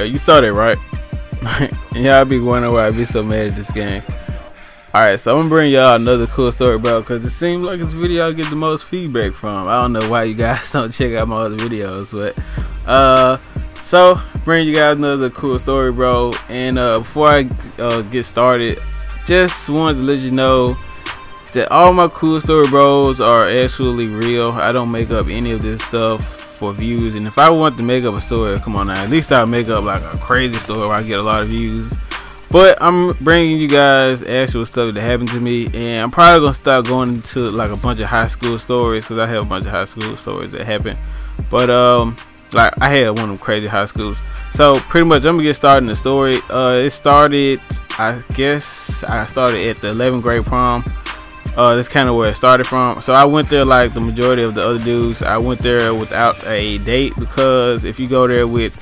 Yo, you saw that, right? Yeah, I be wondering why I be so mad at this game. Alright, so I'm gonna bring y'all another cool story, bro, because it seems like this video I get the most feedback from. I don't know why you guys don't check out my other videos, but so bring you guys another cool story, bro. And before I get started, just wanted to let you know that all my cool story bros are actually real. I don't make up any of this stuff for views, and if I want to make up a story, come on now, at least I'll make up like a crazy story where I get a lot of views. But I'm bringing you guys actual stuff that happened to me, and I'm probably gonna start going into like a bunch of high school stories, because I have a bunch of high school stories that happened. But like I had one of them crazy high schools. So pretty much I'm gonna get started in the story. It started, I guess I started at the 11th grade prom. That's kind of where it started from. So I went there like the majority of the other dudes. I went there without a date, because if you go there with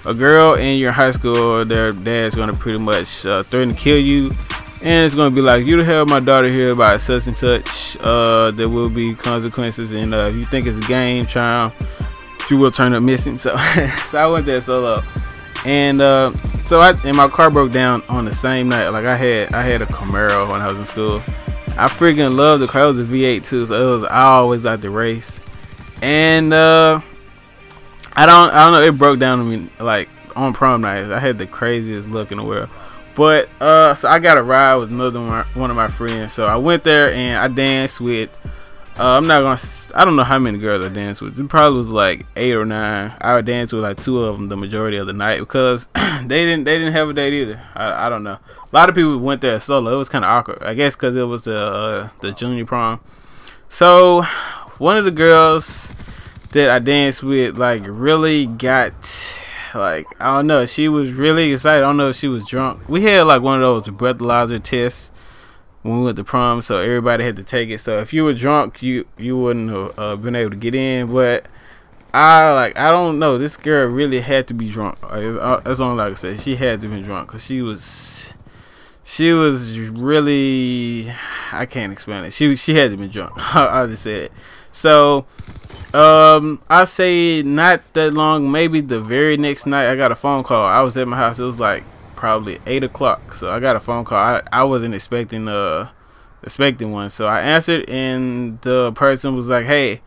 a girl in your high school, their dad's gonna pretty much threaten to kill you, and it's gonna be like, you have my daughter here by such and such. There will be consequences, and if you think it's a game, child, you will turn up missing. So so I went there solo, and so my car broke down on the same night. Like I had a Camaro when I was in school. I freaking loved the car. It was a V8 too, so I always liked the race. And I don't know, it broke down on me like on prom night. I had the craziest look in the world. But so I got a ride with one of my friends. So I went there and I danced with I don't know how many girls I danced with. It probably was like 8 or 9. I would dance with like 2 of them the majority of the night, because they didn't have a date either. I don't know. A lot of people went there solo. It was kind of awkward, I guess, because it was the junior prom. So one of the girls that I danced with like really got, like, I don't know, she was really excited. I don't know if she was drunk. We had like one of those breathalyzer tests when we went to prom, so everybody had to take it. So if you were drunk, you wouldn't have been able to get in. But I don't know, this girl really had to be drunk. That's only like I said, she had to be drunk, because she was really, I can't explain it. She had to be drunk. I'll just say it. So I say not that long, maybe the very next night, I got a phone call. I was at my house. It was like probably 8 o'clock. So I got a phone call. I wasn't expecting one. So I answered, and the person was like, "Hey,"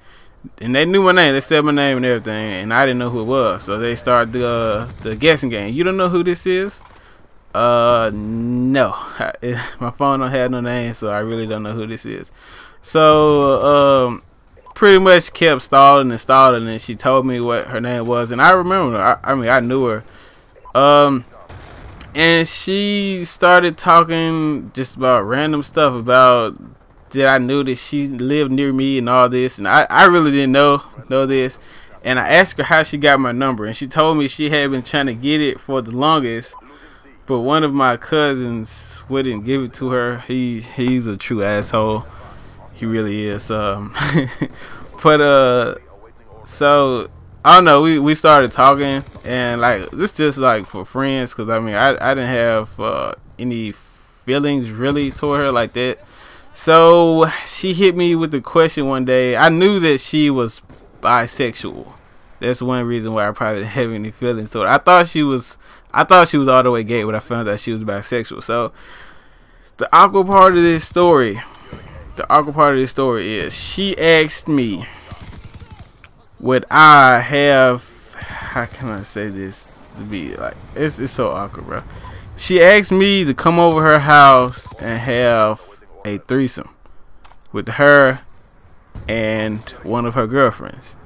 and they knew my name. They said my name and everything, and I didn't know who it was. So they started the guessing game. You don't know who this is? No. My phone don't have no name, so I really don't know who this is. So pretty much kept stalling, and she told me what her name was, and I remember. I knew her. And she started talking just about random stuff about that I knew that she lived near me and all this, and I really didn't know this. And I asked her how she got my number, and she told me she had been trying to get it for the longest, but one of my cousins wouldn't give it to her. He's a true asshole. He really is. But so I don't know, we started talking, and like this just like for friends, because I mean I didn't have any feelings really toward her like that. So she hit me with the question one day. I knew that she was bisexual. That's one reason why I probably didn't have any feelings toward her. I thought she was all the way gay, but I found out she was bisexual. So the awkward part of this story is she asked me, would I have, how can I say this to be like, it's so awkward, bro. She asked me to come over her house and have a threesome with her and one of her girlfriends.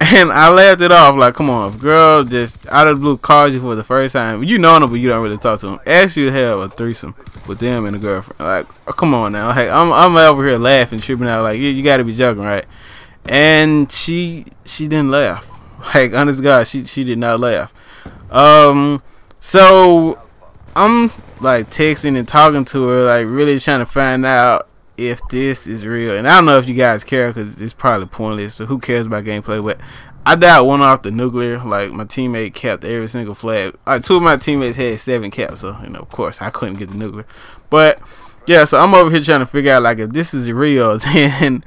And I laughed it off, like, come on, if girl just out of the blue calls you for the first time, you know them, but you don't really talk to them, ask you to have a threesome with them and a girlfriend. Like, oh, come on now. Like, I'm over here laughing, tripping out, like, you gotta be joking, right? And she didn't laugh. Like, honest God, she did not laugh. So I'm like texting and talking to her, like really trying to find out if this is real. And I don't know if you guys care, because it's probably pointless, so who cares about gameplay. But I died one off the nuclear. Like, my teammate capped every single flag. Like, 2 of my teammates had 7 caps, so you know, of course I couldn't get the nuclear. But yeah, so I'm over here trying to figure out, like, if this is real, then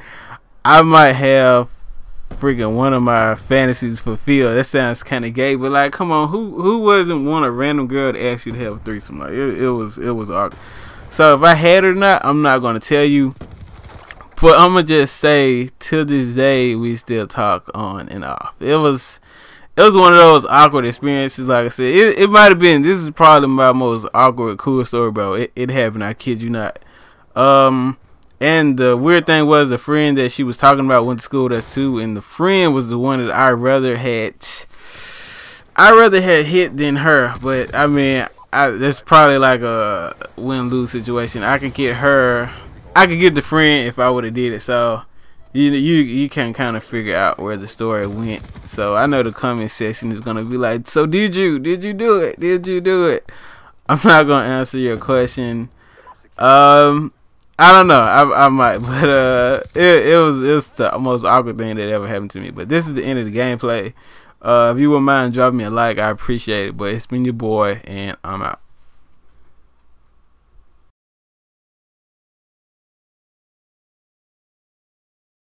I might have freaking one of my fantasies fulfilled. That sounds kind of gay, but like, come on, who wasn't want a random girl to ask you to have a threesome? Like, it was awkward. So if I had it or not, I'm not gonna tell you. But I'm gonna just say, till this day, we still talk on and off. It was one of those awkward experiences. Like I said, it might have been. This is probably my most awkward, cool story, bro. It happened. I kid you not. And the weird thing was, the friend that she was talking about went to school with us too, and the friend was the one that I rather had hit than her. But I mean, that's probably like a win-lose situation. I could get the friend if I would have did it. So you can kind of figure out where the story went. So I know the comment section is gonna be like, so did you do it? Did you do it? I'm not gonna answer your question. I don't know. I might, but it was the most awkward thing that ever happened to me. But this is the end of the gameplay. If you wouldn't mind dropping me a like, I appreciate it. But it's been your boy, and I'm out.